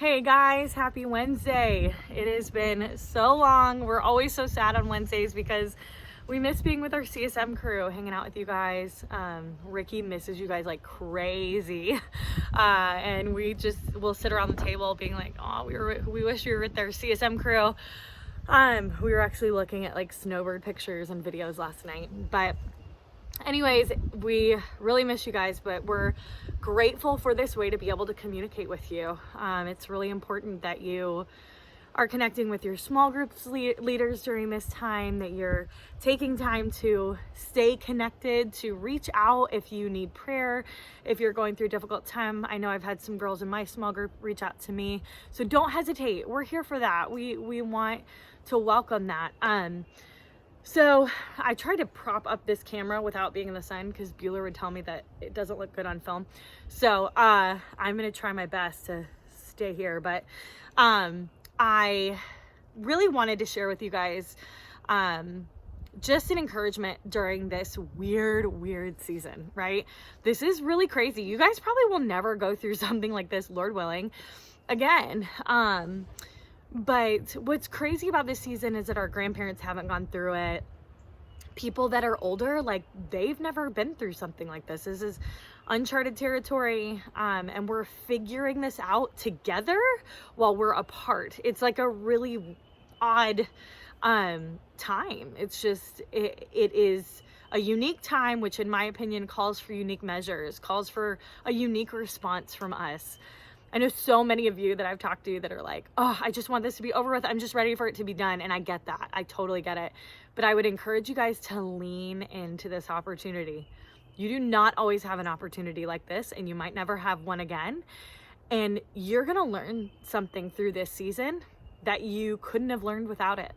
Hey guys, happy Wednesday. It has been so long. We're always so sad on Wednesdays because we miss being with our CSM crew, hanging out with you guys. Ricky misses you guys like crazy. And we'll sit around the table being like, oh, we wish we were with our CSM crew. We were actually looking at like snowbird pictures and videos last night, but anyways, we really miss you guys, but we're grateful for this way to be able to communicate with you. It's really important that you are connecting with your small groups leaders during this time, that you're taking time to stay connected, to reach out if you need prayer, if you're going through a difficult time. I know I've had some girls in my small group reach out to me, so don't hesitate. We're here for that. We want to welcome that. So I tried to prop up this camera without being in the sun because Bueller would tell me that it doesn't look good on film. So I'm gonna try my best to stay here, but I really wanted to share with you guys just an encouragement during this weird season, right? This is really crazy. You guys probably will never go through something like this, Lord willing, again. But what's crazy about this season is that our grandparents haven't gone through it. People that are older, like, they've never been through something like this. This is uncharted territory, and we're figuring this out together while we're apart. It's like a really odd time. It's just, it is a unique time, which in my opinion calls for unique measures, calls for a unique response from us. I know so many of you that I've talked to that are like, oh, I just want this to be over with. I'm just ready for it to be done. And I get that. I totally get it. But I would encourage you guys to lean into this opportunity. You do not always have an opportunity like this, and you might never have one again. And you're going to learn something through this season that you couldn't have learned without it.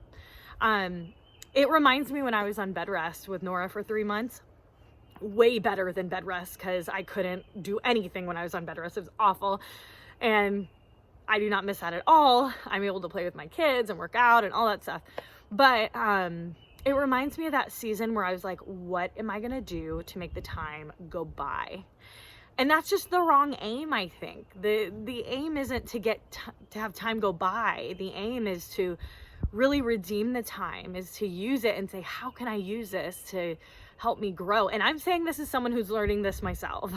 It reminds me when I was on bed rest with Nora for 3 months. Way better than bed rest because I couldn't do anything when I was on bed rest. It was awful. And I do not miss that at all. I'm able to play with my kids and work out and all that stuff. But it reminds me of that season where I was like, what am I going to do to make the time go by? And that's just the wrong aim, I think. The aim isn't to to have time go by. The aim is to really redeem the time, is to use it and say, how can I use this to help me grow? And I'm saying this as someone who's learning this myself,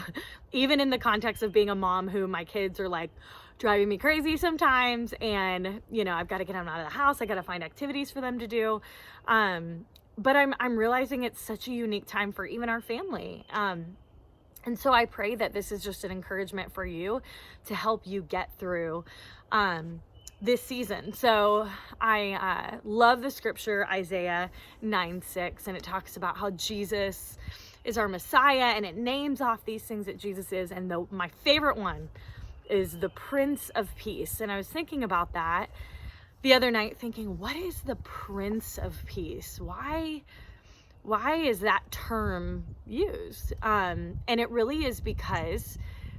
even in the context of being a mom who my kids are like driving me crazy sometimes. And, you know, I've got to get them out of the house. I got to find activities for them to do. But I'm realizing it's such a unique time for even our family. And so I pray that this is just an encouragement for you to help you get through, this season. So I love the scripture, Isaiah 9:6, and it talks about how Jesus is our Messiah, and it names off these things that Jesus is. And my favorite one is the Prince of Peace. And I was thinking about that the other night, thinking, what is the Prince of Peace? Why is that term used? And it really is because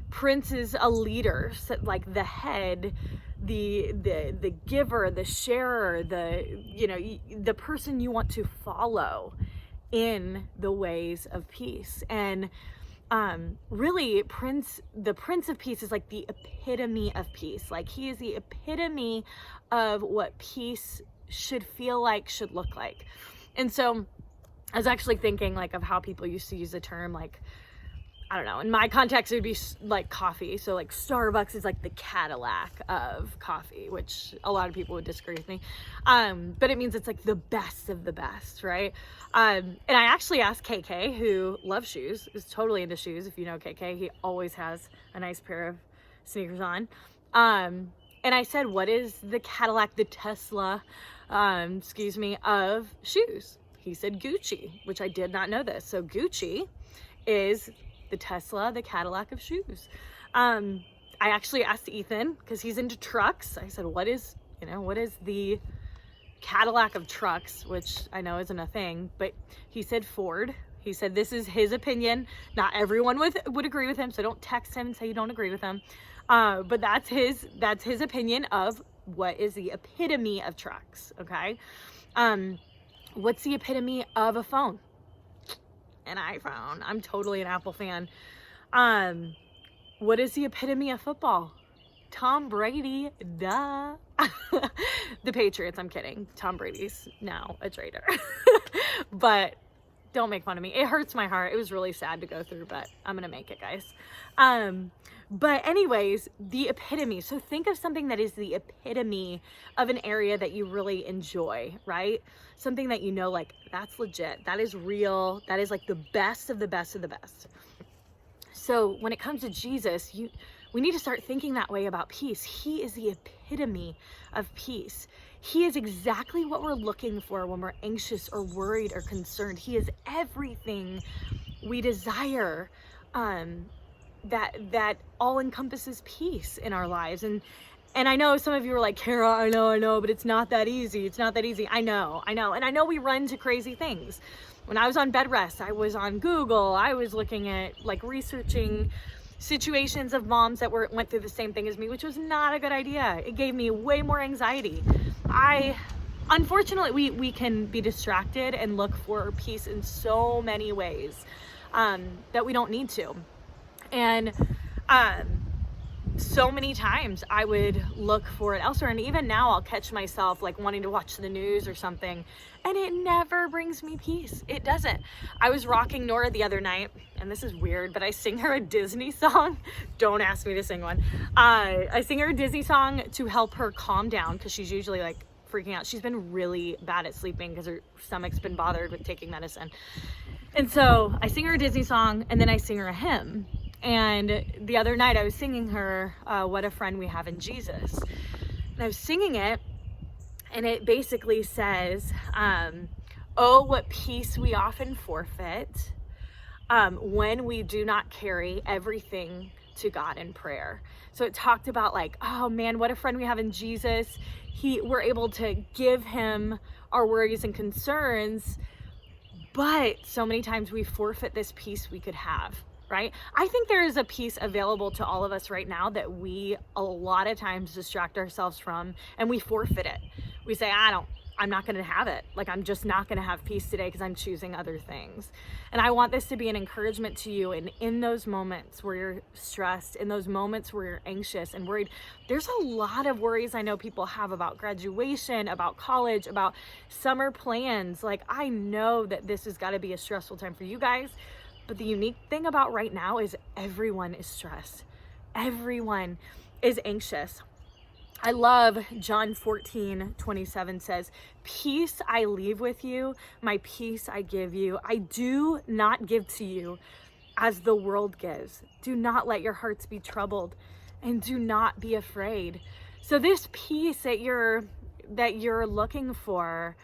Prince is a leader, like the head, the giver, the sharer, the person you want to follow in the ways of peace. And really, the Prince of Peace is like the epitome of peace. Like, he is the epitome of what peace should feel like, should look like. And so I was actually thinking like of how people used to use the term, like, I don't know, in my context, it would be like coffee. So like Starbucks is like the Cadillac of coffee, which a lot of people would disagree with me. But it means it's like the best of the best, right? And I actually asked KK, who loves shoes, is totally into shoes. If you know KK, he always has a nice pair of sneakers on. And I said, what is the Cadillac, the Tesla, of shoes? He said Gucci, which I did not know this. So Gucci is the Tesla, the Cadillac of shoes. I actually asked Ethan, because he's into trucks. I said, what is the Cadillac of trucks, which I know isn't a thing, but he said Ford. He said this is his opinion. Not everyone would agree with him, so don't text him and say you don't agree with him. But that's his opinion of what is the epitome of trucks, okay? What's the epitome of a phone? An iPhone. I'm totally an Apple fan. What is the epitome of football? Tom Brady, duh. The Patriots, I'm kidding. Tom Brady's now a traitor. But don't make fun of me. It hurts my heart. It was really sad to go through, but I'm gonna make it, guys. But anyways, the epitome. So think of something that is the epitome of an area that you really enjoy, right? Something that you know, like, that's legit, that is real, that is like the best of the best of the best. So when it comes to Jesus, we need to start thinking that way about peace. He is the epitome of peace. He is exactly what we're looking for when we're anxious or worried or concerned. He is everything we desire, that all encompasses peace in our lives. And I know some of you are like, Kara, I know, but it's not that easy. It's not that easy. I know. And I know we run to crazy things. When I was on bed rest, I was on Google. I was looking at, like, researching situations of moms that went through the same thing as me, which was not a good idea. It gave me way more anxiety. Unfortunately, we can be distracted and look for peace in so many ways that we don't need to. And so many times I would look for it elsewhere. And even now I'll catch myself like wanting to watch the news or something, and it never brings me peace. It doesn't. I was rocking Nora the other night, and this is weird, but I sing her a Disney song. Don't ask me to sing one. I sing her a Disney song to help her calm down, because she's usually like freaking out. She's been really bad at sleeping because her stomach's been bothered with taking medicine. And so I sing her a Disney song, and then I sing her a hymn. And the other night I was singing her What a Friend We Have in Jesus. And I was singing it, and it basically says, oh, what peace we often forfeit when we do not carry everything to God in prayer. So it talked about, like, oh man, what a friend we have in Jesus. We're able to give him our worries and concerns, but so many times we forfeit this peace we could have. Right? I think there is a peace available to all of us right now that we a lot of times distract ourselves from, and we forfeit it. We say, I'm not going to have it. Like, I'm just not going to have peace today because I'm choosing other things. And I want this to be an encouragement to you. And in those moments where you're stressed, in those moments where you're anxious and worried, there's a lot of worries I know people have about graduation, about college, about summer plans. Like, I know that this has got to be a stressful time for you guys. But the unique thing about right now is everyone is stressed. Everyone is anxious. I love John 14:27 says, peace I leave with you, my peace I give you. I do not give to you as the world gives. Do not let your hearts be troubled, and do not be afraid. So this peace that you're looking for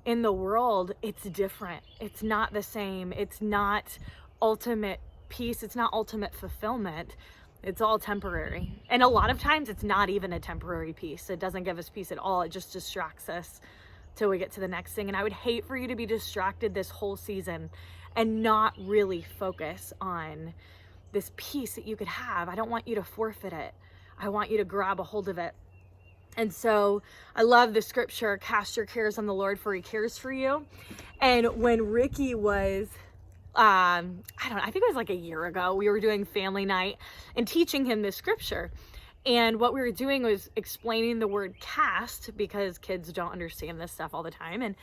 in the world, it's different. It's not the same. It's not ultimate peace. It's not ultimate fulfillment. It's all temporary. And a lot of times it's not even a temporary peace. It doesn't give us peace at all. It just distracts us till we get to the next thing. And I would hate for you to be distracted this whole season and not really focus on this peace that you could have. I don't want you to forfeit it. I want you to grab a hold of it. And so I love the scripture, cast your cares on the Lord, for he cares for you. And when Ricky was I think it was like a year ago, we were doing family night and teaching him this scripture. And what we were doing was explaining the word cast, because kids don't understand this stuff all the time.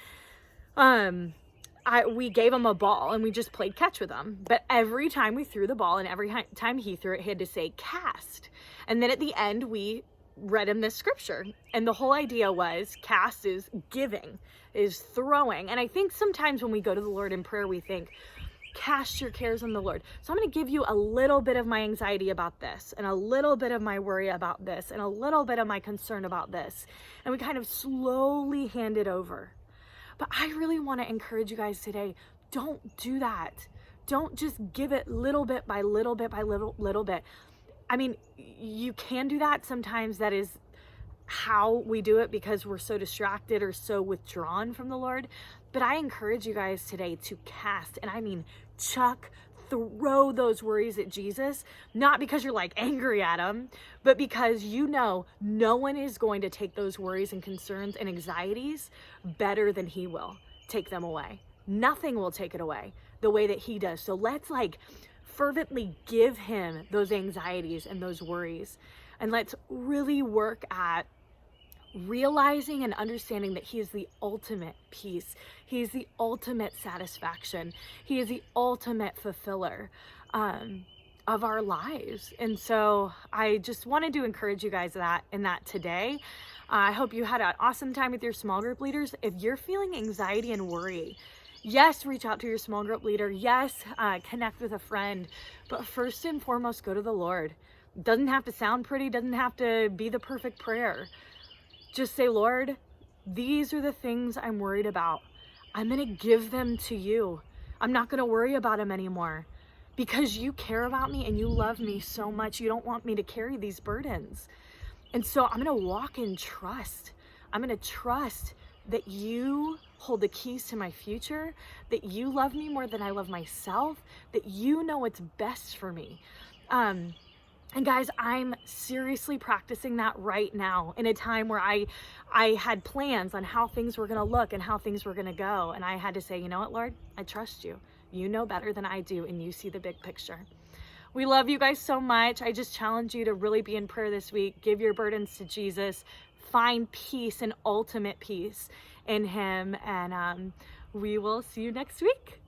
And we gave him a ball and we just played catch with him. But every time we threw the ball and every time he threw it, he had to say cast. And then at the end, we read him this scripture. And the whole idea was cast is giving, is throwing. And I think sometimes when we go to the Lord in prayer, we think, cast your cares on the Lord. So I'm going to give you a little bit of my anxiety about this, and a little bit of my worry about this, and a little bit of my concern about this. And we kind of slowly hand it over. But I really want to encourage you guys today, don't do that. Don't just give it little bit by little bit by little bit. I mean, you can do that. Sometimes that is how we do it because we're so distracted or so withdrawn from the Lord. But I encourage you guys today to cast, and I mean throw those worries at Jesus, not because you're like angry at him, but because you know no one is going to take those worries and concerns and anxieties better than he will take them away. Nothing will take it away the way that he does. So let's like fervently give him those anxieties and those worries. And let's really work at realizing and understanding that he is the ultimate peace. He is the ultimate satisfaction. He is the ultimate fulfiller of our lives. And so I just wanted to encourage you guys in that today. I hope you had an awesome time with your small group leaders. If you're feeling anxiety and worry, yes, reach out to your small group leader. Yes, connect with a friend. But first and foremost, go to the Lord. Doesn't have to sound pretty, doesn't have to be the perfect prayer. Just say, Lord, these are the things I'm worried about. I'm going to give them to you. I'm not going to worry about them anymore because you care about me and you love me so much. You don't want me to carry these burdens. And so I'm going to walk in trust. I'm going to trust that you hold the keys to my future, that you love me more than I love myself, that you know what's best for me. And guys, I'm seriously practicing that right now in a time where I had plans on how things were going to look and how things were going to go. And I had to say, you know what, Lord, I trust you. You know better than I do, and you see the big picture. We love you guys so much. I just challenge you to really be in prayer this week. Give your burdens to Jesus. Find peace and ultimate peace in him. And we will see you next week.